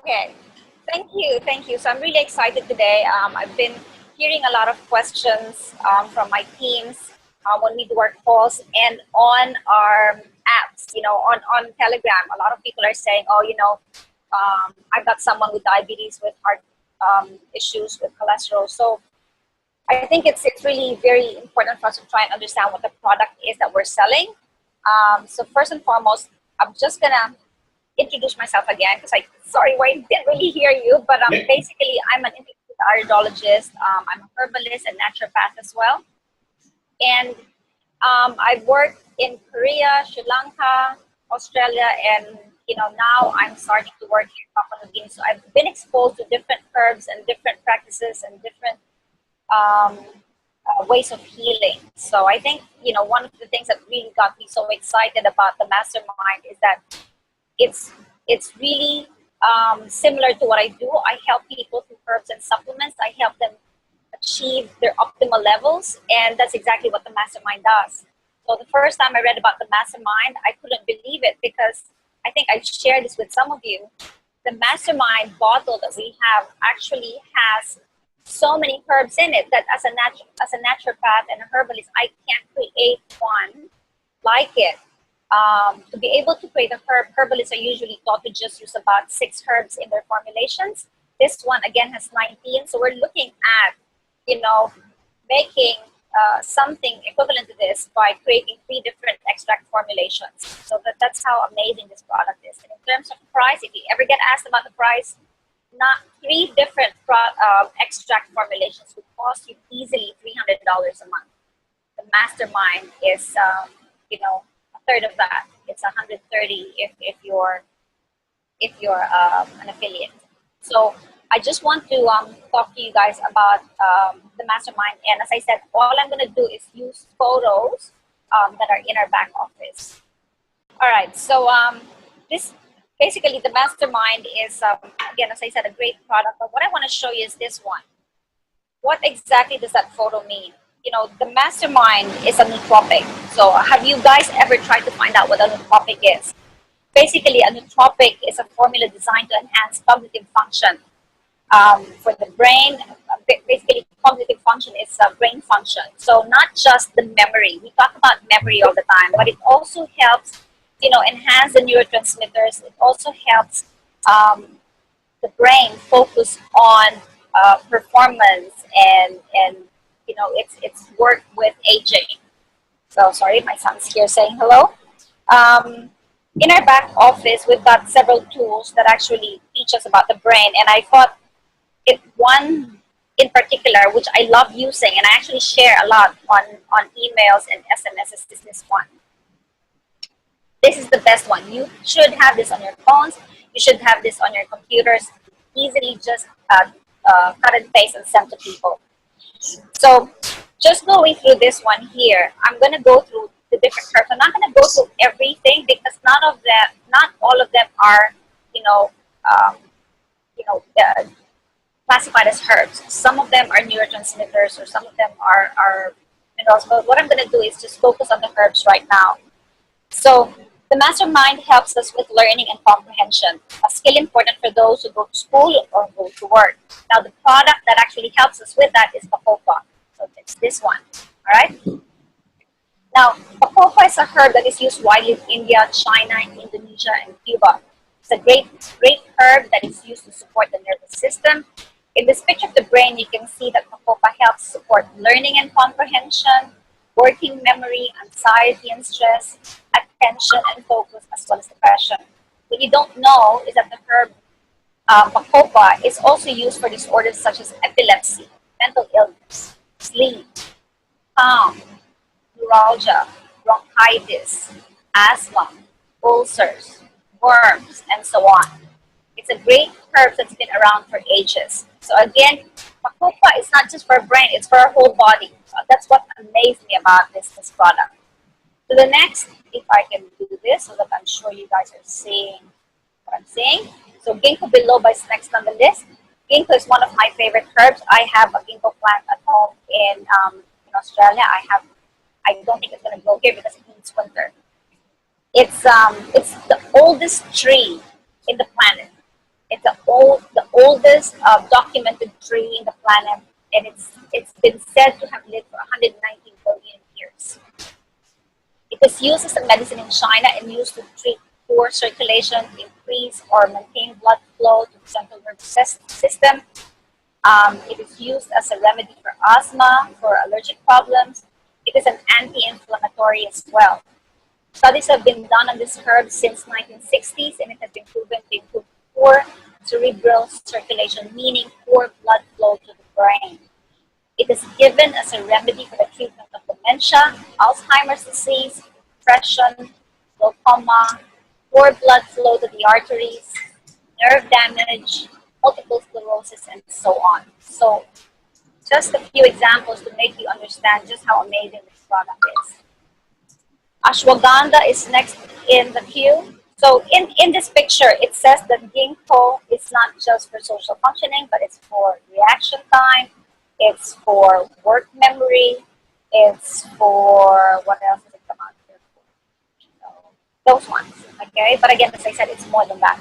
Okay, thank you. So I'm really excited today. I've been hearing a lot of questions from my teams when we do our calls and on our apps. On Telegram, a lot of people are saying, "Oh, I've got someone with diabetes, with heart issues, with cholesterol." So I think it's really very important for us to try and understand what the product is that we're selling. So first and foremost, I'm just gonna introduce myself again because I sorry Wayne didn't really hear you, but basically I'm an integrated iridologist. I'm a herbalist and naturopath as well, and I've worked in Korea, Sri Lanka, Australia, and now I'm starting to work here in Papua New Guinea. So I've been exposed to different herbs and different practices and different um, ways of healing. So I think one of the things that really got me so excited about the mastermind is that it's really similar to what I do. I help people through herbs and supplements. I help them achieve their optimal levels, and that's exactly what the mastermind does. So the first time I read about the mastermind, I couldn't believe it because I think I shared this with some of you. The mastermind bottle that we have actually has so many herbs in it that as a naturopath and a herbalist, I can't create one like it. To be able to create a herbalists are usually taught to just use about 6 herbs in their formulations. This one again has 19, so we're looking at making something equivalent to this by creating 3 different extract formulations. So that's how amazing this product is. And in terms of price, if you ever get asked about the price, not 3 different extract formulations would cost you easily $300 a month. The mastermind is a third of that. It's 130 if you're an affiliate. So I just want to talk to you guys about the mastermind. And as I said, all I'm going to do is use photos that are in our back office. All right. So this basically the mastermind is again, as I said, a great product. But what I want to show you is this one. What exactly does that photo mean? The mastermind is a nootropic. So have you guys ever tried to find out what a nootropic is? Basically, a nootropic is a formula designed to enhance cognitive function for the brain. Basically, cognitive function is brain function. So not just the memory. We talk about memory all the time, but it also helps, enhance the neurotransmitters. It also helps the brain focus on performance and it's work with aging. So sorry, my son's here saying hello. In our back office, we've got several tools that actually teach us about the brain, and I thought one in particular, which I love using, and I actually share a lot on emails and SMSs, is this one. This is the best one. You should have this on your phones. You should have this on your computers. Easily just cut and paste and send to people. So just going through this one here, I'm going to go through the different herbs. I'm not going to go through everything because not all of them are, classified as herbs. Some of them are neurotransmitters, or some of them are minerals. But what I'm going to do is just focus on the herbs right now. So the mastermind helps us with learning and comprehension, a skill important for those who go to school or go to work. Now, the product that actually helps us with that is Bacopa. So it's this one, all right? Now, Bacopa is a herb that is used widely in India, China, Indonesia, and Cuba. It's a great herb that is used to support the nervous system. In this picture of the brain, you can see that Bacopa helps support learning and comprehension, working memory, anxiety and stress, attention and focus, as well as depression. What you don't know is that the herb Bacopa is also used for disorders such as epilepsy, mental illness, sleep, neuralgia, bronchitis, asthma, ulcers, worms, and so on. It's a great herb that's been around for ages. So again, Bacopa is not just for our brain, it's for our whole body. So that's what amazed me about this product. So the next, if I can do this so that I'm sure you guys are seeing what I'm saying. So ginkgo biloba is next on the list. Ginkgo is one of my favorite herbs. I have a ginkgo plant at home in Australia. I don't think it's going to grow here because it needs winter. It's the oldest tree in the planet. It's the oldest documented tree in the planet, and it's been said to have lived for 119 billion years. It is used as a medicine in China and used to treat poor circulation, increase or maintain blood flow to the central nervous system. It is used as a remedy for asthma, for allergic problems. It is an anti-inflammatory as well. Studies have been done on this herb since 1960s, and it has been proven to improve poor cerebral circulation, meaning poor blood flow to the brain. It is given as a remedy for the treatment of dementia, Alzheimer's disease, depression, glaucoma, poor blood flow to the arteries, nerve damage, multiple sclerosis, and so on. So just a few examples to make you understand just how amazing this product is. Ashwagandha is next in the queue. So in this picture, it says that ginkgo is not just for social functioning, but it's for reaction time, it's for work memory, it's for, what else does it come out here for? So, those ones, okay? But again, as I said, it's more than that.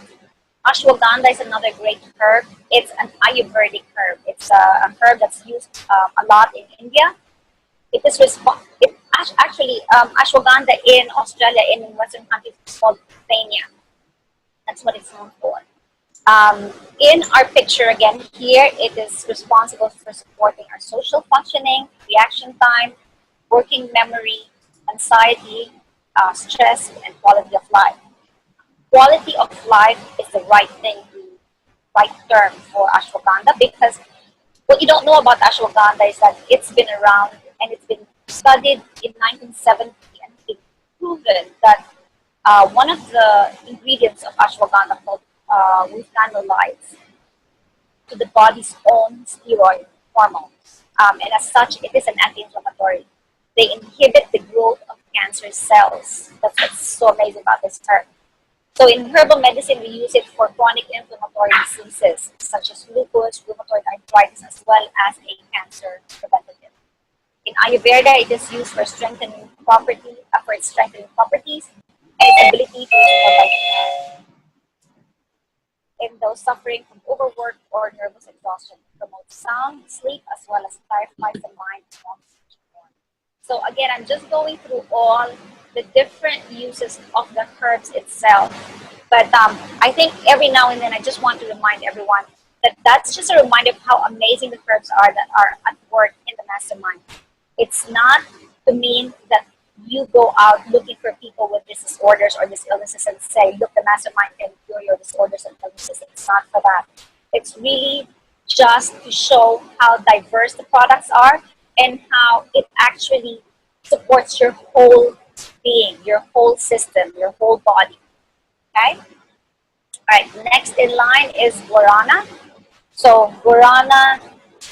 Ashwagandha is another great herb. It's an Ayurvedic herb. It's a herb that's used a lot in India. It is actually ashwagandha in Australia and in Western countries is called Thania. That's what it's known for. In our picture again here, it is responsible for supporting our social functioning, reaction time, working memory, anxiety, stress, and quality of life. Quality of life is the right term for ashwagandha, because what you don't know about ashwagandha is that it's been around and it's been studied in 1970, and it's proven that one of the ingredients of ashwagandha called rufinolides to the body's own steroid hormones. And as such, it is an anti-inflammatory. They inhibit the growth of cancer cells. That's what's so amazing about this herb. So in herbal medicine, we use it for chronic inflammatory diseases such as lupus, rheumatoid arthritis, as well as a cancer preventative. In Ayurveda, it is used for its strengthening properties and its ability to restore life. In those suffering from overwork or nervous exhaustion, it promotes sound sleep as well as clarifies the mind and oxygen more. So again, I'm just going through all the different uses of the herbs itself. But I think every now and then I just want to remind everyone that that's just a reminder of how amazing the herbs are that are at work in the Mastermind. It's not to mean that you go out looking for people with these disorders or these illnesses and say, look, the Mastermind can cure your disorders and illnesses. It's not for that. It's really just to show how diverse the products are and how it actually supports your whole being, your whole system, your whole body. Okay? All right, next in line is guarana. So guarana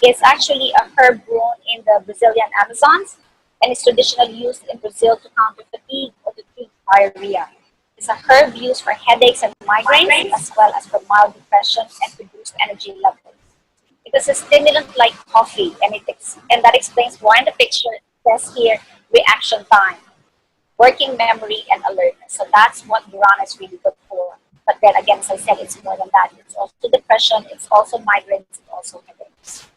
is actually a herb grown in the Brazilian Amazons, and it's traditionally used in Brazil to counter fatigue or to treat diarrhea. It's a herb used for headaches and migraines, as well as for mild depression and to boost energy levels. It is a stimulant like coffee, and that explains why in the picture it says here reaction time, working memory, and alertness. So that's what guarana is really good for. But then again, as I said, it's more than that. It's also depression, it's also migraines, it's also headaches.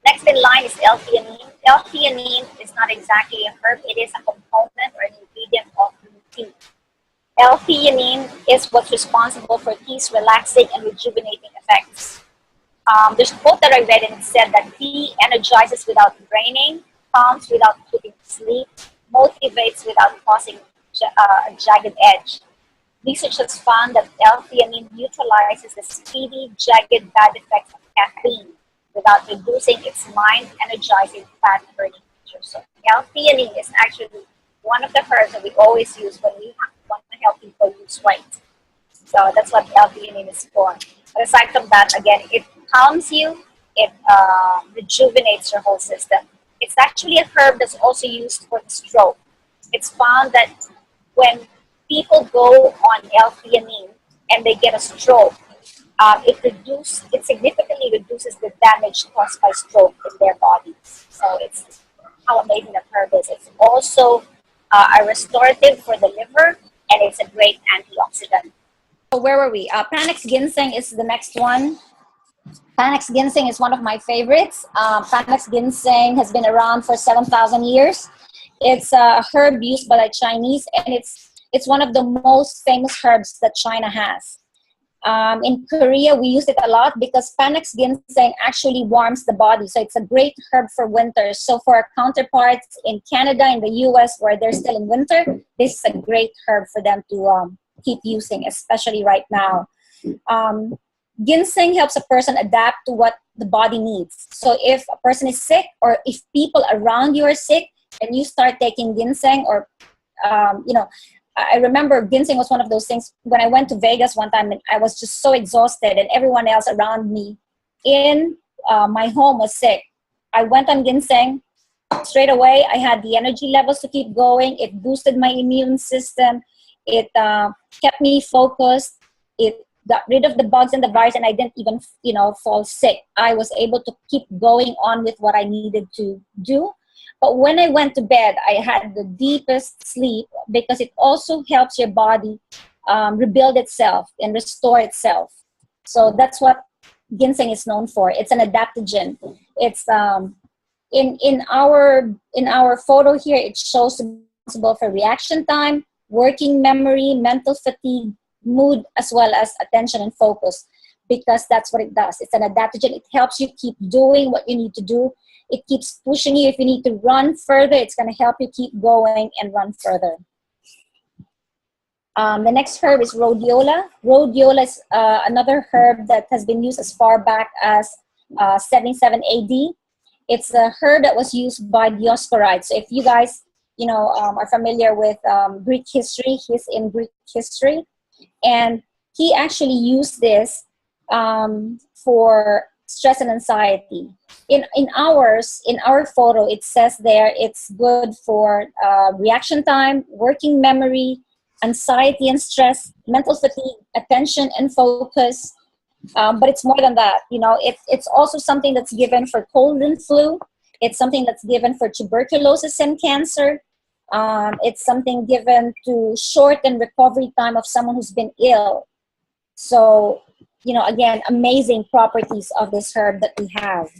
Next in line is L-theanine. L-theanine is not exactly a herb. It is a component or an ingredient of green tea. L-theanine is what's responsible for tea's relaxing and rejuvenating effects. There's a quote that I read, and it said that tea energizes without draining, calms without putting to sleep, motivates without causing a jagged edge. Research has found that L-theanine neutralizes the speedy, jagged bad effects of caffeine without reducing its mind-energizing, fat-burning feature. So L-theanine is actually one of the herbs that we always use when we want to help people lose weight. So that's what L-theanine is for. But aside from that, again, it calms you, it rejuvenates your whole system. It's actually a herb that's also used for the stroke. It's found that when people go on L-theanine and they get a stroke, it significantly reduces the damage caused by stroke in their bodies. So it's how amazing the herb is. It's also a restorative for the liver, and it's a great antioxidant. So where were we? Panax ginseng is the next one. Panax ginseng is one of my favorites. Panax ginseng has been around for 7,000 years. It's a herb used by the Chinese, and it's one of the most famous herbs that China has. In Korea, we use it a lot because Panax ginseng actually warms the body. So it's a great herb for winter. So for our counterparts in Canada, in the US, where they're still in winter, this is a great herb for them to keep using, especially right now. Ginseng helps a person adapt to what the body needs. So if a person is sick, or if people around you are sick, and you start taking ginseng, or I remember ginseng was one of those things when I went to Vegas one time, and I was just so exhausted, and everyone else around me in my home was sick. I went on ginseng straight away. I had the energy levels to keep going. It boosted my immune system. It kept me focused. It got rid of the bugs and the virus, and I didn't even fall sick. I was able to keep going on with what I needed to do. But when I went to bed, I had the deepest sleep because it also helps your body rebuild itself and restore itself. So that's what ginseng is known for. It's an adaptogen. It's in our photo here, it shows responsible for reaction time, working memory, mental fatigue, mood, as well as attention and focus, because that's what it does. It's an adaptogen. It helps you keep doing what you need to do. It keeps pushing you. If you need to run further, it's going to help you keep going and run further. The next herb is rhodiola. Rhodiola is another herb that has been used as far back as 77 AD. It's a herb that was used by Dioscorides. So if you guys are familiar with Greek history, he's in Greek history. And he actually used this for stress and anxiety. In our photo, it says there it's good for reaction time, working memory, anxiety and stress, mental fatigue, attention and focus. But it's more than that. It's also something that's given for cold and flu. It's something that's given for tuberculosis and cancer. It's something given to shorten recovery time of someone who's been ill. So, again, amazing properties of this herb that we have.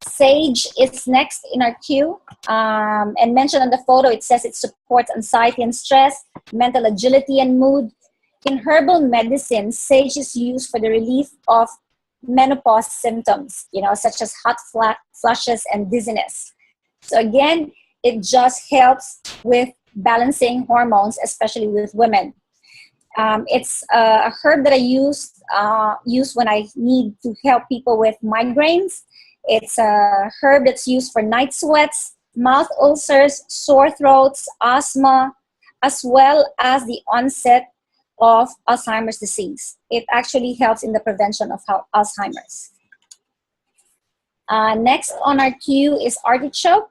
Sage is next in our queue. And mentioned on the photo, it says it supports anxiety and stress, mental agility and mood. In herbal medicine, sage is used for the relief of menopause symptoms, such as hot flushes and dizziness. So again, it just helps with balancing hormones, especially with women. It's a herb that I use when I need to help people with migraines. It's a herb that's used for night sweats, mouth ulcers, sore throats, asthma, as well as the onset of Alzheimer's disease. It actually helps in the prevention of Alzheimer's. Next on our queue is artichoke.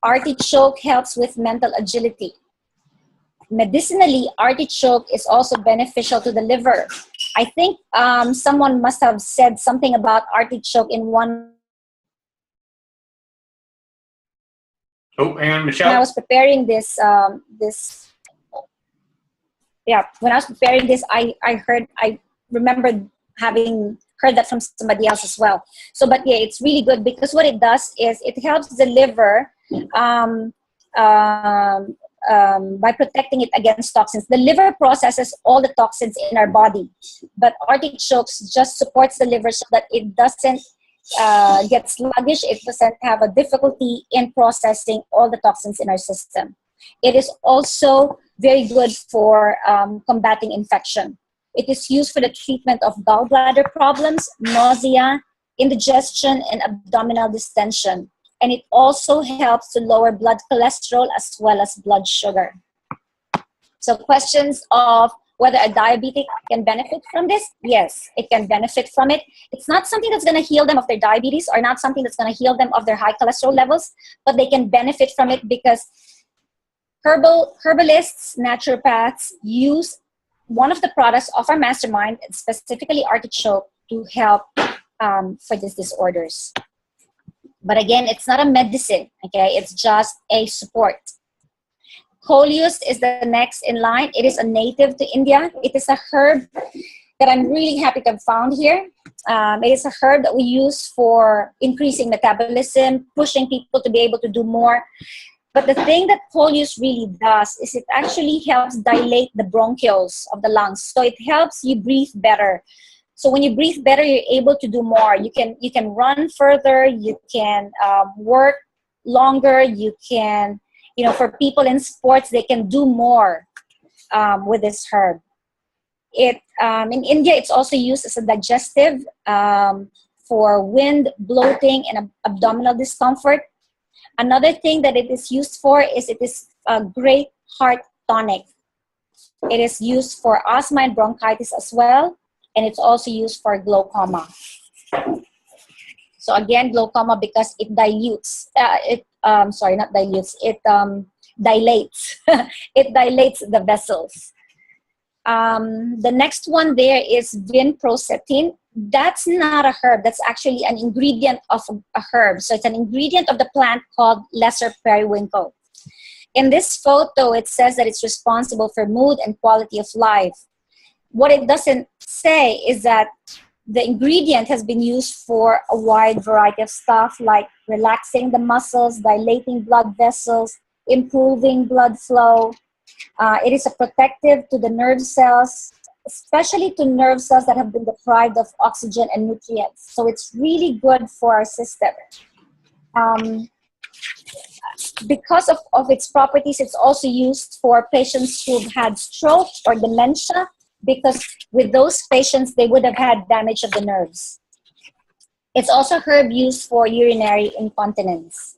Artichoke helps with mental agility. Medicinally, artichoke is also beneficial to the liver. I think someone must have said something about artichoke in one. Oh, and Michelle. When I was preparing this, when I was preparing this, I remembered having heard that from somebody else as well. So, but yeah, it's really good because what it does is it helps the liver by protecting it against toxins. The liver processes all the toxins in our body, but artichokes just supports the liver so that it doesn't get sluggish. It doesn't have a difficulty in processing all the toxins in our system. It is also very good for combating infection. It is used for the treatment of gallbladder problems, nausea, indigestion, and abdominal distension. And it also helps to lower blood cholesterol as well as blood sugar. So questions of whether a diabetic can benefit from this? Yes, it can benefit from it. It's not something that's going to heal them of their diabetes or not something that's going to heal them of their high cholesterol levels, but they can benefit from it because herbalists, naturopaths use one of the products of our mastermind, specifically artichoke, to help for these disorders. But again, it's not a medicine, okay? It's just a support. Coleus is the next in line. It is a native to India. It is a herb that I'm really happy to have found here. It is a herb that we use for increasing metabolism, pushing people to be able to do more. But the thing that Coleus really does is it actually helps dilate the bronchioles of the lungs. So it helps you breathe better. So when you breathe better, you're able to do more. You can run further. You can work longer. You can, for people in sports, they can do more with this herb. In India, it's also used as a digestive for wind, bloating, and abdominal discomfort. Another thing that it is used for is it is a great heart tonic. It is used for asthma and bronchitis as well, and it's also used for glaucoma. So again, glaucoma because it dilutes. Not dilutes. It dilates. It dilates the vessels. The next one there is vinprocetin. That's not a herb. That's actually an ingredient of a herb. So it's an ingredient of the plant called lesser periwinkle. In this photo, it says that it's responsible for mood and quality of life. What it doesn't say is that the ingredient has been used for a wide variety of stuff like relaxing the muscles, dilating blood vessels, improving blood flow. It is a protective to the nerve cells, especially to nerve cells that have been deprived of oxygen and nutrients. So it's really good for our system. Because of its properties, it's also used for patients who've had stroke or dementia, because with those patients, they would have had damage of the nerves. It's also a herb used for urinary incontinence.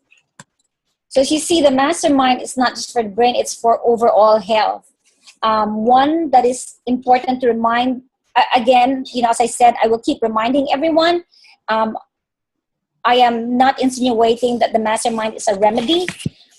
So as you see, the Mastermind is not just for the brain, it's for overall health. One that is important to remind, again, as I said, I will keep reminding everyone, I am not insinuating that the Mastermind is a remedy.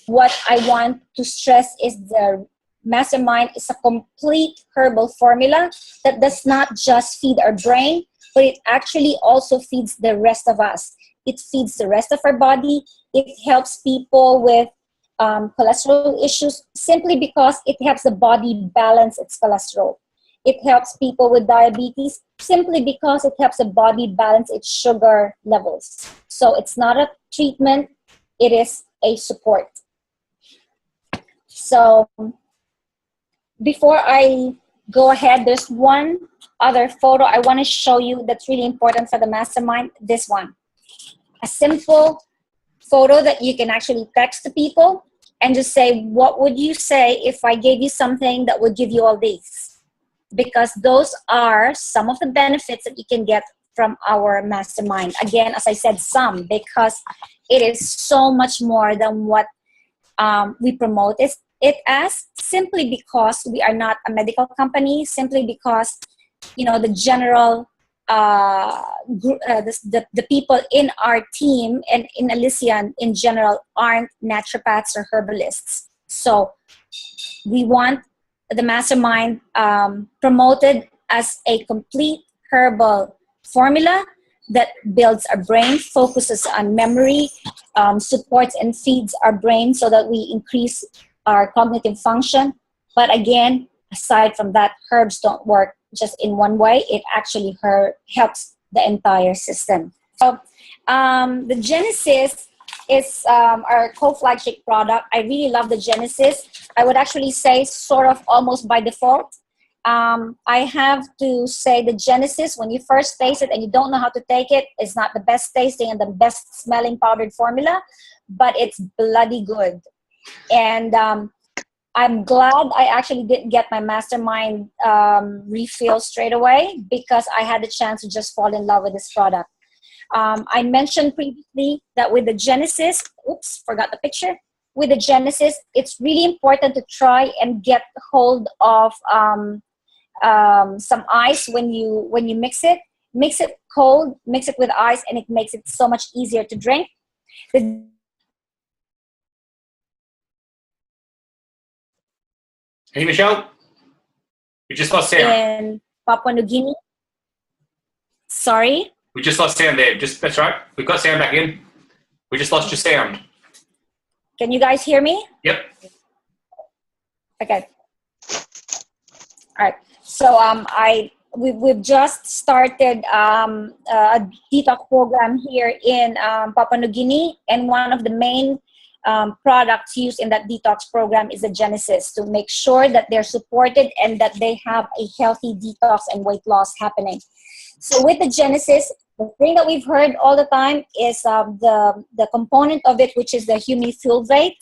What I want to stress is the Mastermind is a complete herbal formula that does not just feed our brain, but it actually also feeds the rest of us. It feeds the rest of our body. It helps people with cholesterol issues simply because it helps the body balance its cholesterol. It helps people with diabetes simply because it helps the body balance its sugar levels. So it's not a treatment, it is a support. So before I go ahead, there's one other photo I want to show you that's really important for the Mastermind, this one. A simple photo that you can actually text to people and just say, what would you say if I gave you something that would give you all these? Because those are some of the benefits that you can get from our Mastermind. Again, as I said, some, because it is so much more than what we promote it as, simply because we are not a medical company, simply because, the general the people in our team and in Allysian in general aren't naturopaths or herbalists. So we want the Mastermind promoted as a complete herbal formula that builds our brain, focuses on memory, supports and feeds our brain so that we increase our cognitive function. But again, aside from that, herbs don't work just in one way. It actually helps the entire system. So the Genesis is our co-flagship product. I really love the Genesis. I would actually say sort of almost by default. I have to say the Genesis, when you first taste it and you don't know how to take it, it's not the best tasting and the best smelling powdered formula, but it's bloody good. And I'm glad I actually didn't get my Mastermind refill straight away, because I had the chance to just fall in love with this product. I mentioned previously that with the Genesis, oops, forgot the picture. With the Genesis, it's really important to try and get hold of some ice when you mix it. Mix it cold, mix it with ice, and it makes it so much easier to drink. Hey, Michelle. We just lost Sam. In Papua New Guinea. Sorry? We just lost Sam there. That's right. We've got Sam back in. We just lost your sound. Can you guys hear me? Yep. Okay. All right. So I we've just started a detox program here in Papua New Guinea, and one of the main products used in that detox program is the Genesis, to make sure that they're supported and that they have a healthy detox and weight loss happening. So with the Genesis, the thing that we've heard all the time is the component of it, which is the humifiltrate.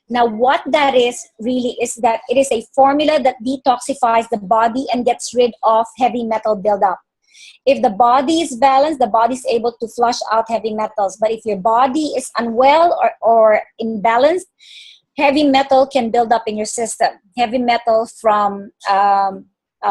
Now, what that is really is that it is a formula that detoxifies the body and gets rid of heavy metal buildup. If the body is balanced, the body is able to flush out heavy metals. But if your body is unwell or imbalanced, heavy metal can build up in your system. Heavy metal from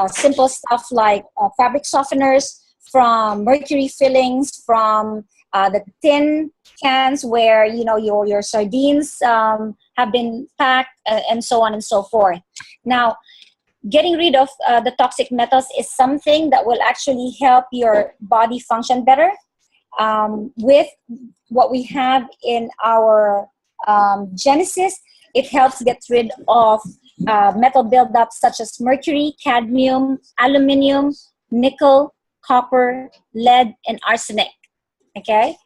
simple stuff like fabric softeners, from mercury fillings, from the tin cans where your sardines have been packed, and so on and so forth. Now, getting rid of the toxic metals is something that will actually help your body function better. With what we have in our Genesis, it helps get rid of metal buildup such as mercury, cadmium, aluminum, nickel, copper, lead, and arsenic. Okay?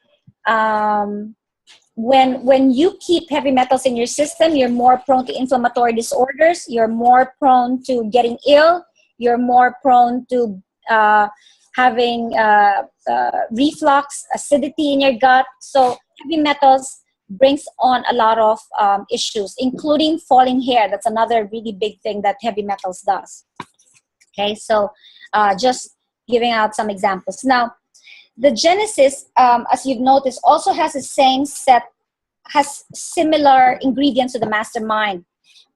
When you keep heavy metals in your system, you're more prone to inflammatory disorders, you're more prone to getting ill, you're more prone to having reflux, acidity in your gut. So heavy metals brings on a lot of issues, including falling hair. That's another really big thing that heavy metals does. Okay, so just giving out some examples. Now, the Genesis, as you've noticed, also has the same set, has similar ingredients to the Mastermind,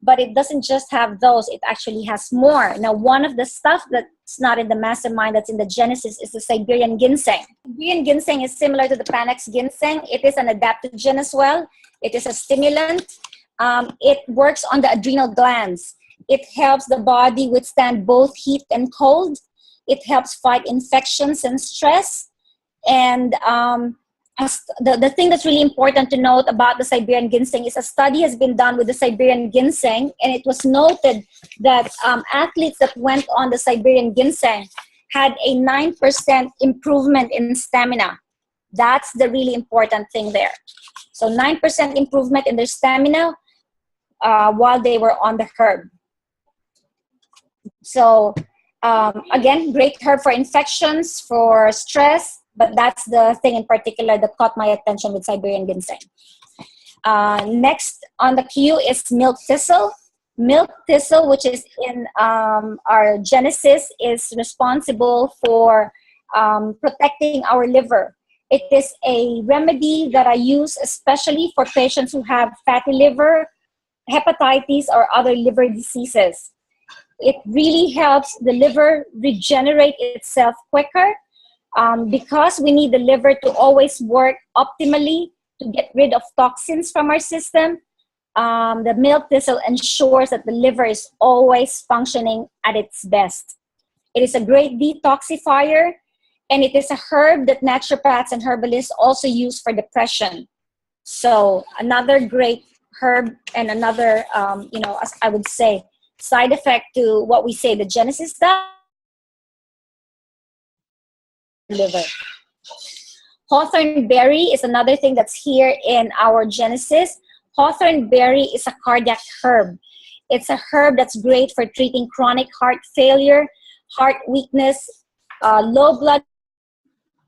but it doesn't just have those, it actually has more. Now, one of the stuff that's not in the Mastermind that's in the Genesis is the Siberian ginseng. Siberian ginseng is similar to the Panax ginseng. It is an adaptogen as well. It is a stimulant. It works on the adrenal glands. It helps the body withstand both heat and cold. It helps fight infections and stress. And the thing that's really important to note about the Siberian ginseng is a study has been done with the Siberian ginseng, and it was noted that athletes that went on the Siberian ginseng had a 9% improvement in stamina. That's the really important thing there. So 9% improvement in their stamina while they were on the herb. So again, great herb for infections, for stress, but that's the thing in particular that caught my attention with Siberian ginseng. Next on the queue is milk thistle. Milk thistle, which is in our Genesis, is responsible for protecting our liver. It is a remedy that I use especially for patients who have fatty liver, hepatitis, or other liver diseases. It really helps the liver regenerate itself quicker. Because we need the liver to always work optimally to get rid of toxins from our system, the milk thistle ensures that the liver is always functioning at its best. It is a great detoxifier, and it is a herb that naturopaths and herbalists also use for depression. So another great herb, and another, as I would say, side effect to what we say the Genesis does. Liver. Hawthorn berry is another thing that's here in our Genesis. Hawthorn berry is a cardiac herb. It's a herb that's great for treating chronic heart failure, heart weakness, low blood,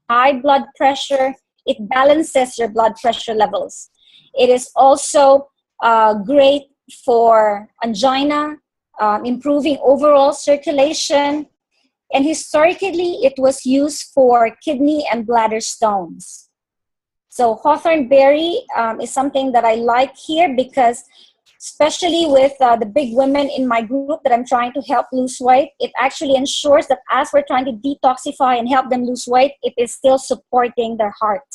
high blood pressure. It balances your blood pressure levels. It is also great for angina, improving overall circulation. And historically, it was used for kidney and bladder stones. So hawthorn berry is something that I like here because, especially with the big women in my group that I'm trying to help lose weight, it actually ensures that as we're trying to detoxify and help them lose weight, it is still supporting their heart.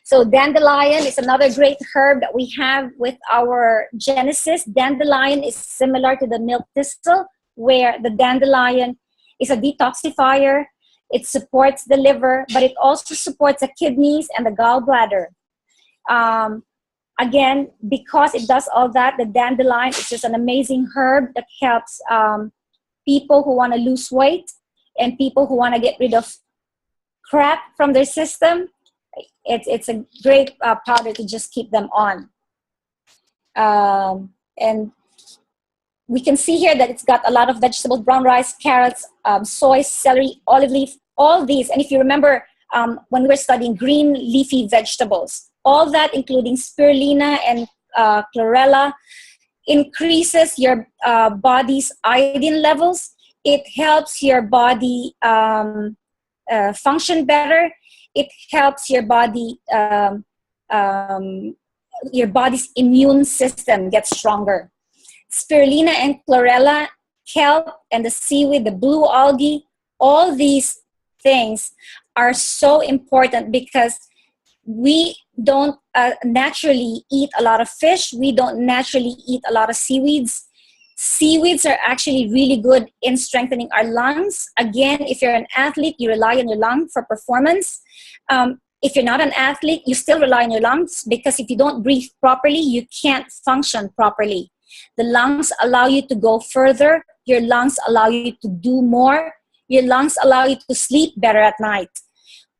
So dandelion is another great herb that we have with our Genesis. Dandelion is similar to the milk thistle, where the dandelion is a detoxifier. It supports the liver, but it also supports the kidneys and the gallbladder. Again, because it does all that, the dandelion is just an amazing herb that helps people who want to lose weight and people who want to get rid of crap from their system. It's a great powder to just keep them on. And we can see here that it's got a lot of vegetables, brown rice, carrots, soy, celery, olive leaf, all these. And if you remember when we were studying green leafy vegetables, all that, including spirulina and chlorella, increases your body's iodine levels. It helps your body function better. It helps your body, your body's immune system get stronger. Spirulina and chlorella, kelp and the seaweed, the blue algae, all these things are so important because we don't naturally eat a lot of fish. We don't naturally eat a lot of seaweeds. Seaweeds are actually really good in strengthening our lungs. Again, if you're an athlete, you rely on your lung for performance. If you're not an athlete, you still rely on your lungs because if you don't breathe properly, you can't function properly. The lungs allow you to go further. Your lungs allow you to do more. Your lungs allow you to sleep better at night.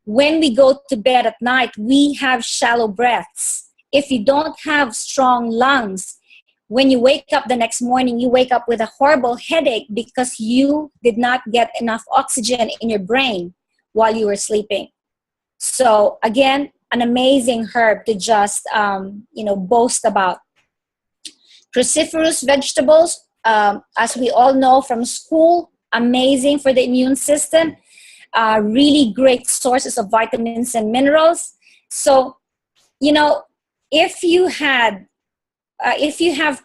When we go to bed at night, we have shallow breaths. If you don't have strong lungs, when you wake up the next morning, you wake up with a horrible headache because you did not get enough oxygen in your brain while you were sleeping. So again, an amazing herb to just, boast about. Cruciferous vegetables, as we all know from school, amazing for the immune system. Really great sources of vitamins and minerals. So, if you have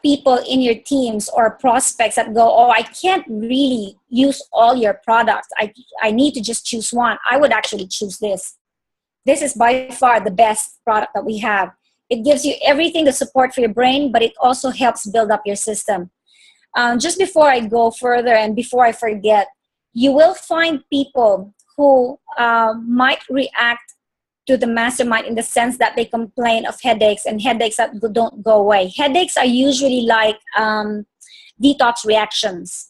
people in your teams or prospects that go, oh, I can't really use all your products. I need to just choose one. I would actually choose this. This is by far the best product that we have. It gives you everything to support for your brain, but it also helps build up your system. Just before I go further and before I forget, you will find people who might react to the Mastermind in the sense that they complain of headaches and headaches that don't go away. Headaches are usually like detox reactions.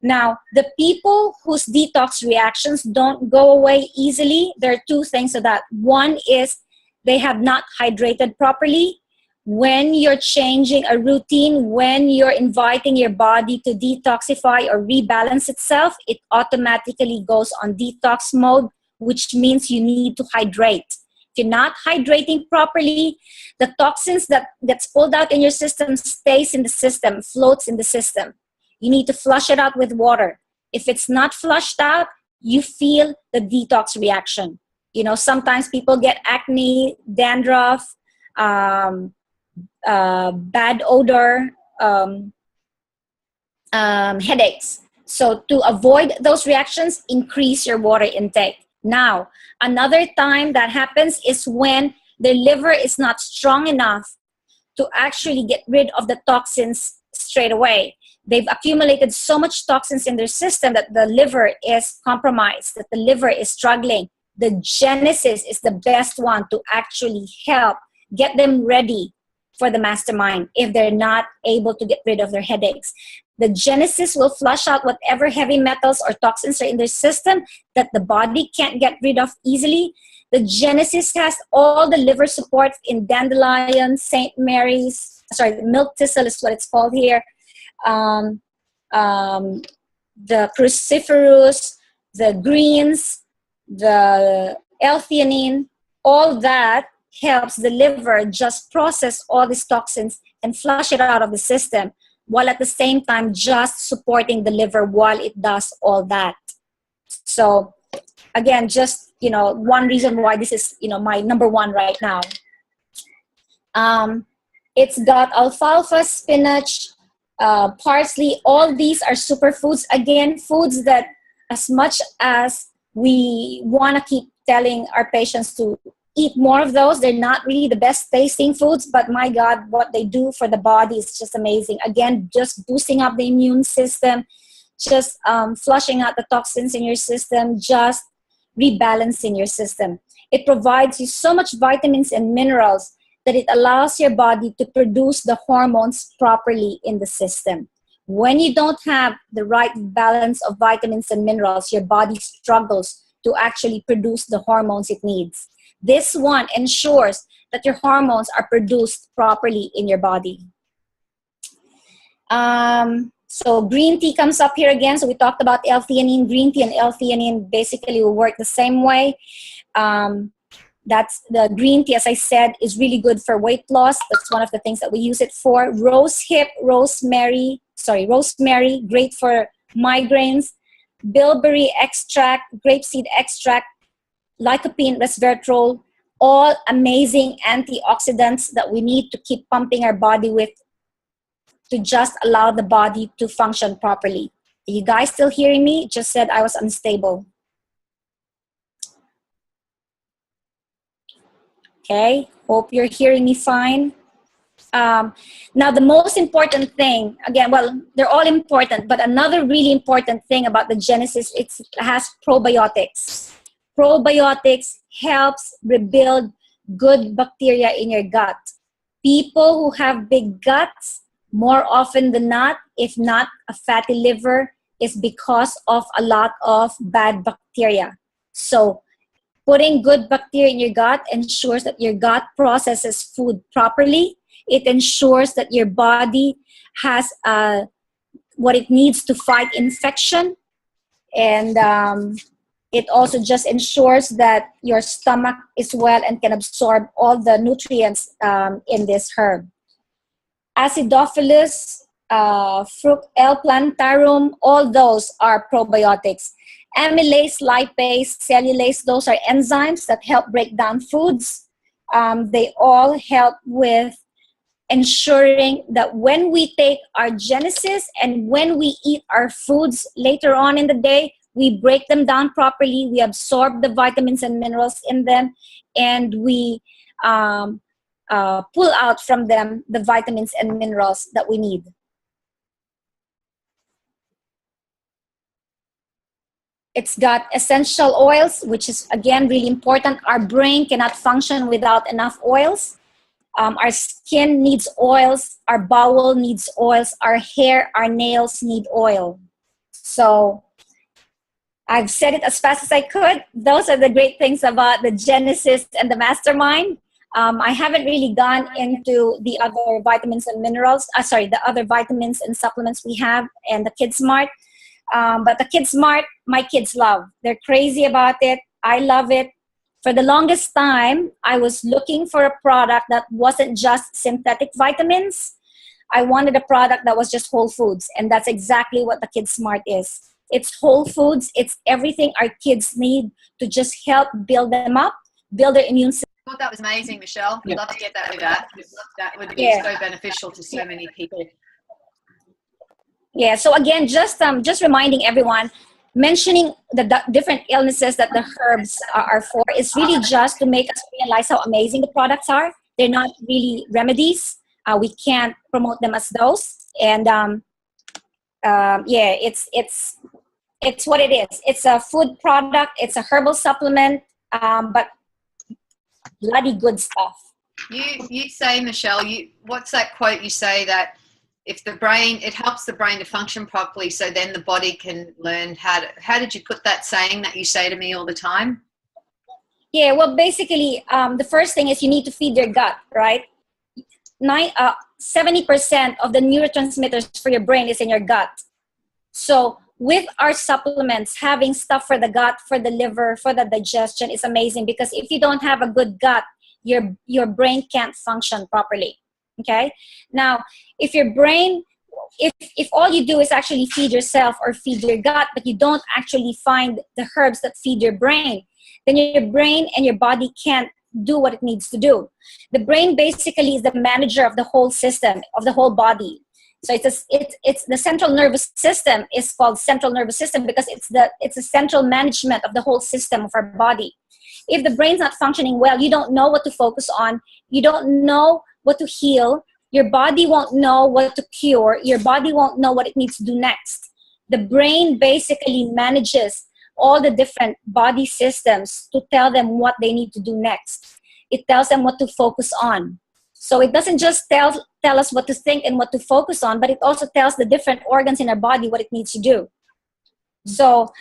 Now, the people whose detox reactions don't go away easily, there are two things to that. One is they have not hydrated properly. When you're changing a routine, when you're inviting your body to detoxify or rebalance itself, it automatically goes on detox mode, which means you need to hydrate. If you're not hydrating properly, the toxins that gets pulled out in your system stays in the system, floats in the system. You need to flush it out with water. If it's not flushed out, you feel the detox reaction. Sometimes people get acne, dandruff, bad odor, headaches. So to avoid those reactions, increase your water intake. Now, another time that happens is when the liver is not strong enough to actually get rid of the toxins straight away. They've accumulated so much toxins in their system that the liver is compromised, that the liver is struggling. The Genesis is the best one to actually help get them ready for the Mastermind if they're not able to get rid of their headaches. The Genesis will flush out whatever heavy metals or toxins are in their system that the body can't get rid of easily. The Genesis has all the liver support in dandelion, St. Mary's, milk thistle is what it's called here. The cruciferous, the greens, the L-theanine, all that helps the liver just process all these toxins and flush it out of the system, while at the same time just supporting the liver while it does all that. So again, just, one reason why this is, my number one right now. It's got alfalfa, spinach, parsley. All these are superfoods. Again, foods that as much as we want to keep telling our patients to eat more of those, they're not really the best tasting foods, but my God, what they do for the body is just amazing. Again, just boosting up the immune system, just flushing out the toxins in your system, just rebalancing your system. It provides you so much vitamins and minerals that it allows your body to produce the hormones properly in the system. When you don't have the right balance of vitamins and minerals, your body struggles to actually produce the hormones it needs. This one ensures that your hormones are produced properly in your body. So green tea comes up here again. So we talked about L-theanine. Green tea and L-theanine basically will work the same way. That's the green tea, as I said, is really good for weight loss. That's one of the things that we use it for. Rosemary, great for migraines. Bilberry extract, grapeseed extract, lycopene, resveratrol, all amazing antioxidants that we need to keep pumping our body with to just allow the body to function properly. Are you guys still hearing me? Just said I was unstable. Okay, hope you're hearing me fine. Now, the most important thing, again, well, they're all important, but another really important thing about the Genesis, it has probiotics. Probiotics helps rebuild good bacteria in your gut. People who have big guts, more often than not, if not a fatty liver, is because of a lot of bad bacteria. So putting good bacteria in your gut ensures that your gut processes food properly. It ensures that your body has what it needs to fight infection. And it also just ensures that your stomach is well and can absorb all the nutrients in this herb. Acidophilus, L-plantarum, all those are probiotics. Amylase, lipase, cellulase, those are enzymes that help break down foods. They all help with ensuring that when we take our Genesis and when we eat our foods later on in the day, we break them down properly, we absorb the vitamins and minerals in them, and we pull out from them the vitamins and minerals that we need. It's got essential oils, which is, again, really important. Our brain cannot function without enough oils. Our skin needs oils. Our bowel needs oils. Our hair, our nails need oil. So I've said it as fast as I could. Those are the great things about the Genesis and the Mastermind. I haven't really gone into the other vitamins and minerals. The other vitamins and supplements we have and the Kid Smart. But the Kid Smart, my kids love. They're crazy about it. I love it. For the longest time, I was looking for a product that wasn't just synthetic vitamins. I wanted a product that was just whole foods. And that's exactly what the Kid Smart is. It's whole foods. It's everything our kids need to just help build them up, build their immune system. I thought that was amazing, Michelle. We'd love to get that with that. That would be so beneficial to so many people. Yeah, so again, just reminding everyone, mentioning the different illnesses that the herbs are for is really just to make us realize how amazing the products are. They're not really remedies. We can't promote them as those. And yeah, it's what it is. It's a food product. It's a herbal supplement, but bloody good stuff. You say, Michelle, what's that quote you say that if the brain, it helps the brain to function properly, so then the body can learn how did you put that saying that you say to me all the time? Yeah, well, basically, the first thing is you need to feed your gut, right? 70% of the neurotransmitters for your brain is in your gut. So with our supplements, having stuff for the gut, for the liver, for the digestion is amazing, because if you don't have a good gut, your brain can't function properly. Okay. Now, if your brain, if all you do is actually feed yourself or feed your gut, but you don't actually find the herbs that feed your brain, then your brain and your body can't do what it needs to do. The brain basically is the manager of the whole system, of the whole body. So it's the central nervous system is called central nervous system because it's the central management of the whole system of our body. If the brain's not functioning well, you don't know what to focus on. You don't know what to heal. Your body won't know what to cure. Your body won't know what it needs to do next. The brain basically manages all the different body systems to tell them what they need to do next. It tells them what to focus on. So it doesn't just tell us what to think and what to focus on, but it also tells the different organs in our body what it needs to do. So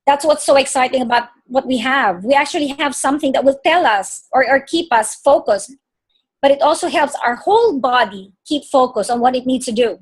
that's what's so exciting about what we have. We actually have something that will tell us or keep us focused, but it also helps our whole body keep focused on what it needs to do.